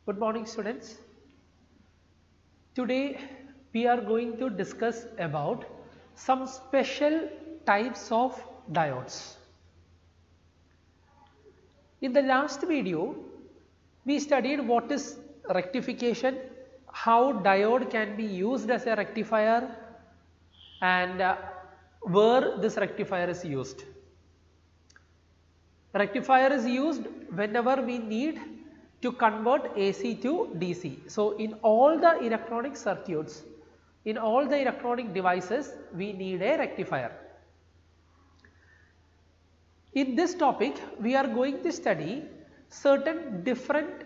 Good morning students. Today we are going to discuss about some special types of diodes. In the last video we studied what is rectification, how diode can be used as a rectifier and where this rectifier is used. Rectifier is used whenever we need to convert AC to DC. So, in all the electronic circuits, in all the electronic devices, we need a rectifier. In this topic, we are going to study certain different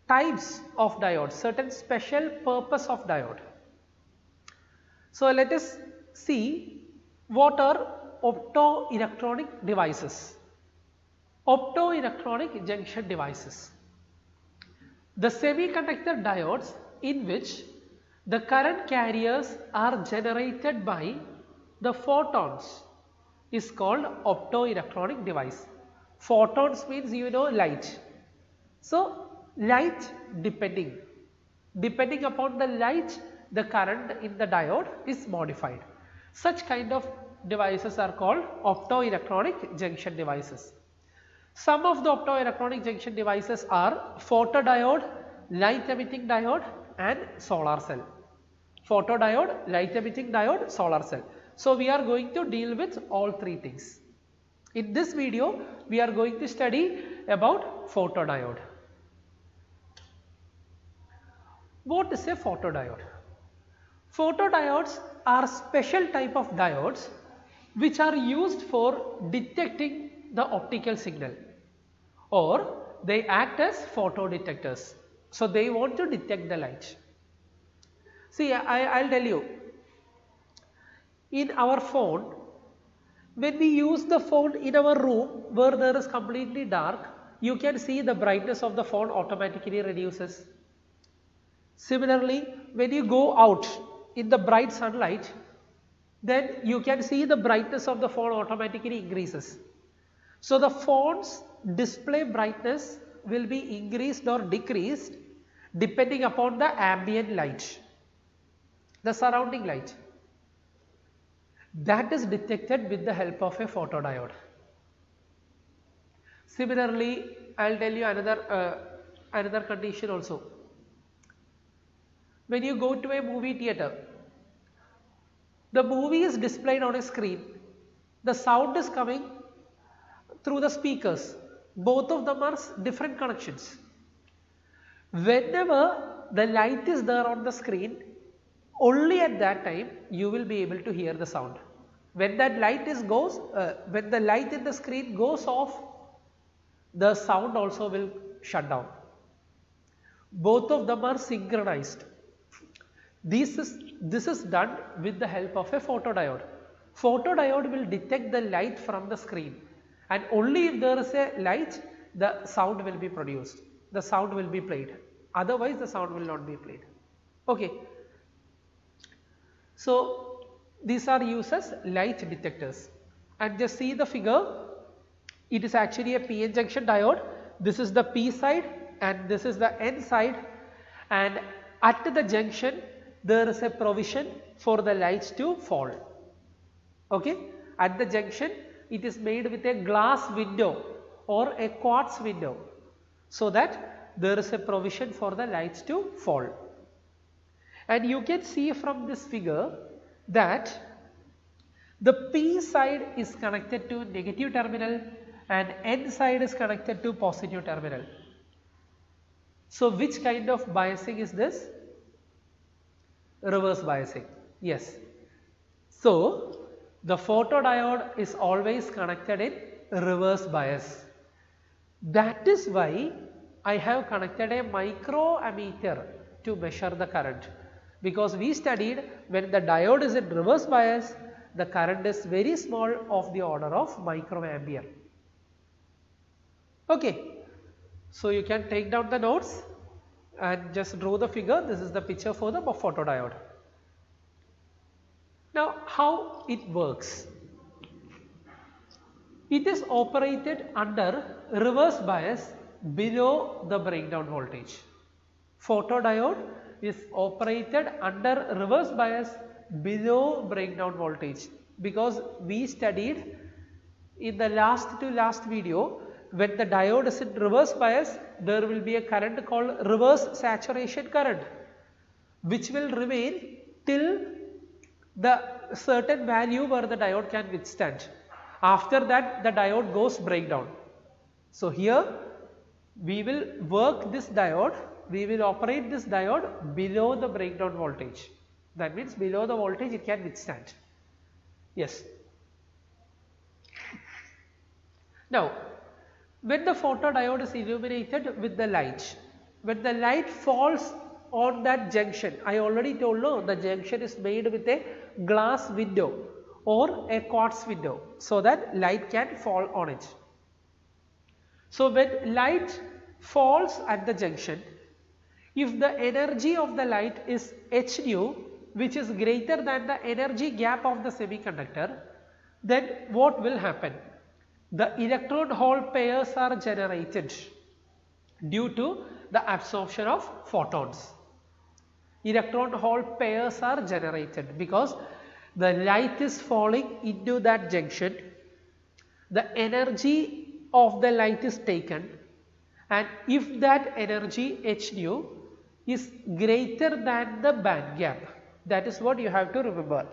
types of diodes, certain special purpose of diode. So, let us see what are optoelectronic devices. Optoelectronic junction devices. The semiconductor diodes in which the current carriers are generated by the photons is called optoelectronic device. Photons means light. So, light depending upon the light, the current in the diode is modified. Such kind of devices are called optoelectronic junction devices. Some of the optoelectronic junction devices are photodiode, light emitting diode and solar cell. Photodiode, light emitting diode, solar cell. So, we are going to deal with all three things. In this video, we are going to study about photodiode. What is a photodiode? Photodiodes are special type of diodes which are used for detecting the optical signal, or they act as photodetectors. So, they want to detect the light. See, I will tell you, in our phone, when we use the phone in our room where there is completely dark, you can see the brightness of the phone automatically reduces. Similarly, when you go out in the bright sunlight, then you can see the brightness of the phone automatically increases. So, the phone's display brightness will be increased or decreased depending upon the ambient light, the surrounding light. That is detected with the help of a photodiode. Similarly, I will tell you another condition also. When you go to a movie theatre, the movie is displayed on a screen, the sound is coming through the speakers, both of them are different connections. Whenever the light is there on the screen, only at that time you will be able to hear the sound. When that light when the light in the screen goes off, the sound also will shut down. Both of them are synchronized. This is done with the help of a photodiode. Photodiode will detect the light from the screen, and only if there is a light, the sound will be produced, the sound will be played, otherwise the sound will not be played. Okay. So, these are used as light detectors, and just see the figure, it is actually a PN junction diode. This is the P side and this is the N side, and at the junction there is a provision for the light to fall. Okay. At the junction it is made with a glass window or a quartz window, so that there is a provision for the lights to fall. And you can see from this figure that the P side is connected to negative terminal and N side is connected to positive terminal. So, which kind of biasing is this? Reverse biasing. Yes. So, the photodiode is always connected in reverse bias. That is why I have connected a microammeter to measure the current, because we studied when the diode is in reverse bias, the current is very small, of the order of microampere. Okay. So, you can take down the notes and just draw the figure. This is the picture for the photodiode. Now, how it works? It is operated under reverse bias below the breakdown voltage. photodiode is operated under reverse bias below breakdown voltage, because we studied in the last video, when the diode is in reverse bias, there will be a current called reverse saturation current, which will remain till the certain value where the diode can withstand. After that, the diode goes breakdown. So here we will work this diode, we will operate this diode below the breakdown voltage. That means below the voltage it can withstand. Yes. Now, when the photodiode is illuminated with the light, when the light falls on that junction, I already told you the junction is made with a glass window or a quartz window, so that light can fall on it. So when light falls at the junction, if the energy of the light is h nu, which is greater than the energy gap of the semiconductor, then what will happen? The electron hole pairs are generated due to the absorption of photons. Electron hole pairs are generated because the light is falling into that junction, the energy of the light is taken, and if that energy h nu is greater than the band gap, that is what you have to remember.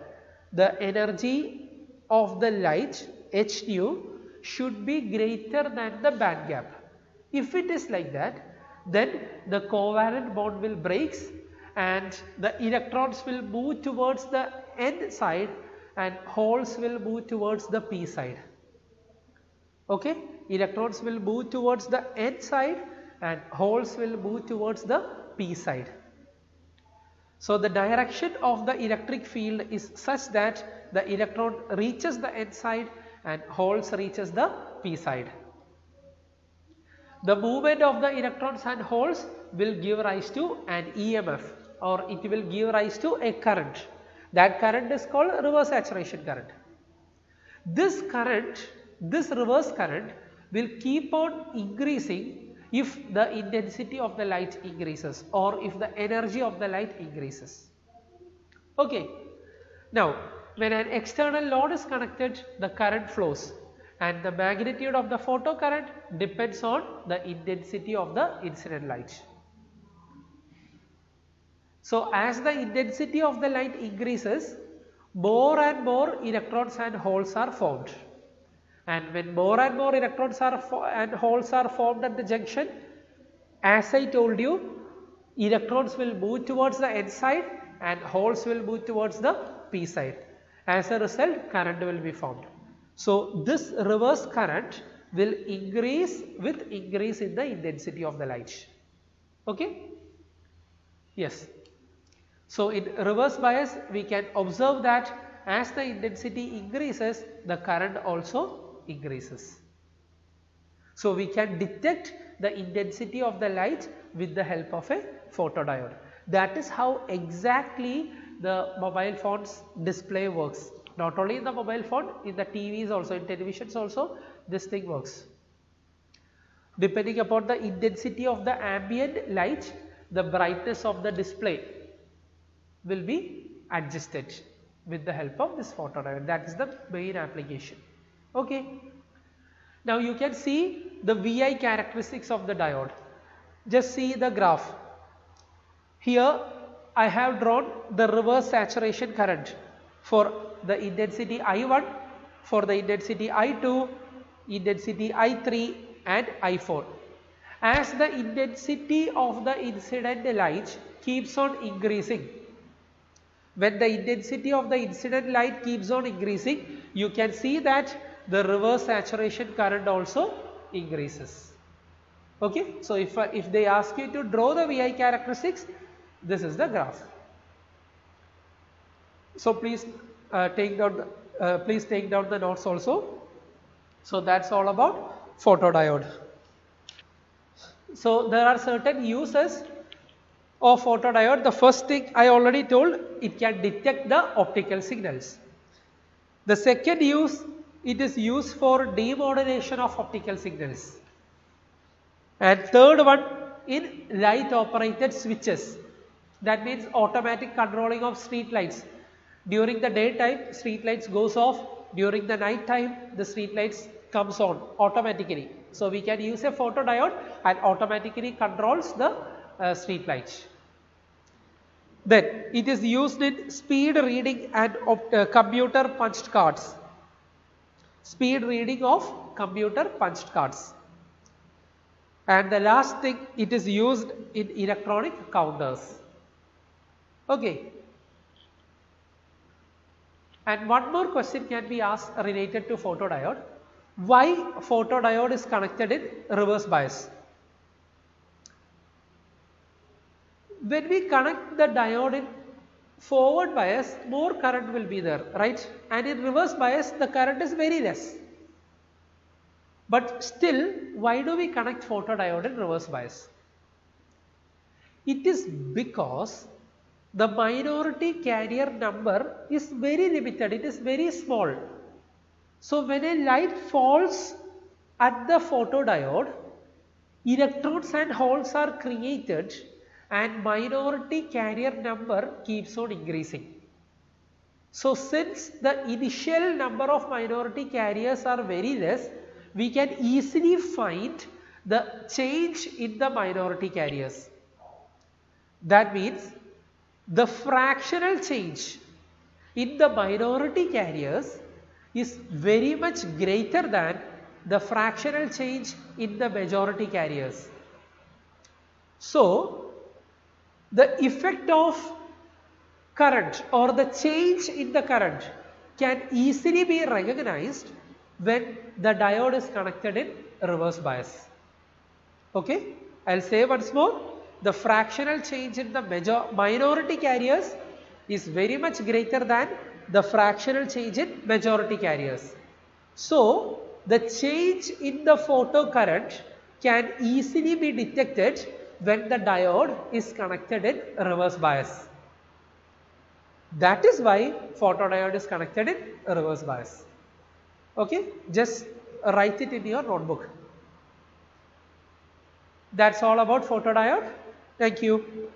The energy of the light h nu should be greater than the band gap. If it is like that, then the covalent bond will break and the electrons will move towards the N side and holes will move towards the P side. Okay, electrons will move towards the N side and holes will move towards the P side. So the direction of the electric field is such that the electron reaches the N side and holes reaches the P side. The movement of the electrons and holes will give rise to an EMF, or it will give rise to a current. That current is called reverse saturation current. This current, this reverse current will keep on increasing if the intensity of the light increases or if the energy of the light increases. Okay. Now, when an external load is connected, the current flows and the magnitude of the photocurrent depends on the intensity of the incident light. So, as the intensity of the light increases, more and more electrons and holes are formed, and when more and more electrons and holes are formed at the junction, as I told you, electrons will move towards the N side and holes will move towards the P side. As a result, current will be formed. So, this reverse current will increase with increase in the intensity of the light. Okay? Yes. So, in reverse bias, we can observe that as the intensity increases, the current also increases. So, we can detect the intensity of the light with the help of a photodiode. That is how exactly the mobile phone's display works. Not only in the mobile phone, in the TVs also, in televisions also, this thing works. Depending upon the intensity of the ambient light, the brightness of the display will be adjusted with the help of this photodiode. That is the main application. Okay. Now you can see the VI characteristics of the diode. Just see the graph. Here I have drawn the reverse saturation current for the intensity I1, for the intensity I2, intensity I3 and I4. As the intensity of the incident light keeps on increasing, when the intensity of the incident light keeps on increasing, you can see that the reverse saturation current also increases. Okay. So, if they ask you to draw the VI characteristics, this is the graph. So, please take down the notes also. So, that's all about photodiode. So, there are certain uses of photodiode. The first thing I already told, it can detect the optical signals. The second use, it is used for demodulation of optical signals. And third one, in light operated switches. That means automatic controlling of street lights. During the daytime street lights goes off, during the night time the street lights comes on automatically. So we can use a photodiode and automatically controls the street light. Then it is used in speed reading and computer punched cards. Speed reading of computer punched cards. And the last thing, it is used in electronic counters. Okay. And one more question can be asked related to photodiode. Why photodiode is connected in reverse bias? When we connect the diode in forward bias, more current will be there, right? And in reverse bias, the current is very less. But still, why do we connect photodiode in reverse bias? It is because the minority carrier number is very limited, it is very small. So when a light falls at the photodiode, electrons and holes are created and minority carrier number keeps on increasing. So since the initial number of minority carriers are very less, we can easily find the change in the minority carriers. That means the fractional change in the minority carriers is very much greater than the fractional change in the majority carriers. So the effect of current or the change in the current can easily be recognized when the diode is connected in reverse bias. Okay, I will say once more, the fractional change in the minority carriers is very much greater than the fractional change in majority carriers. So the change in the photocurrent can easily be detected when the diode is connected in reverse bias. That is why photodiode is connected in reverse bias. Okay, just write it in your notebook. That's all about photodiode. Thank you.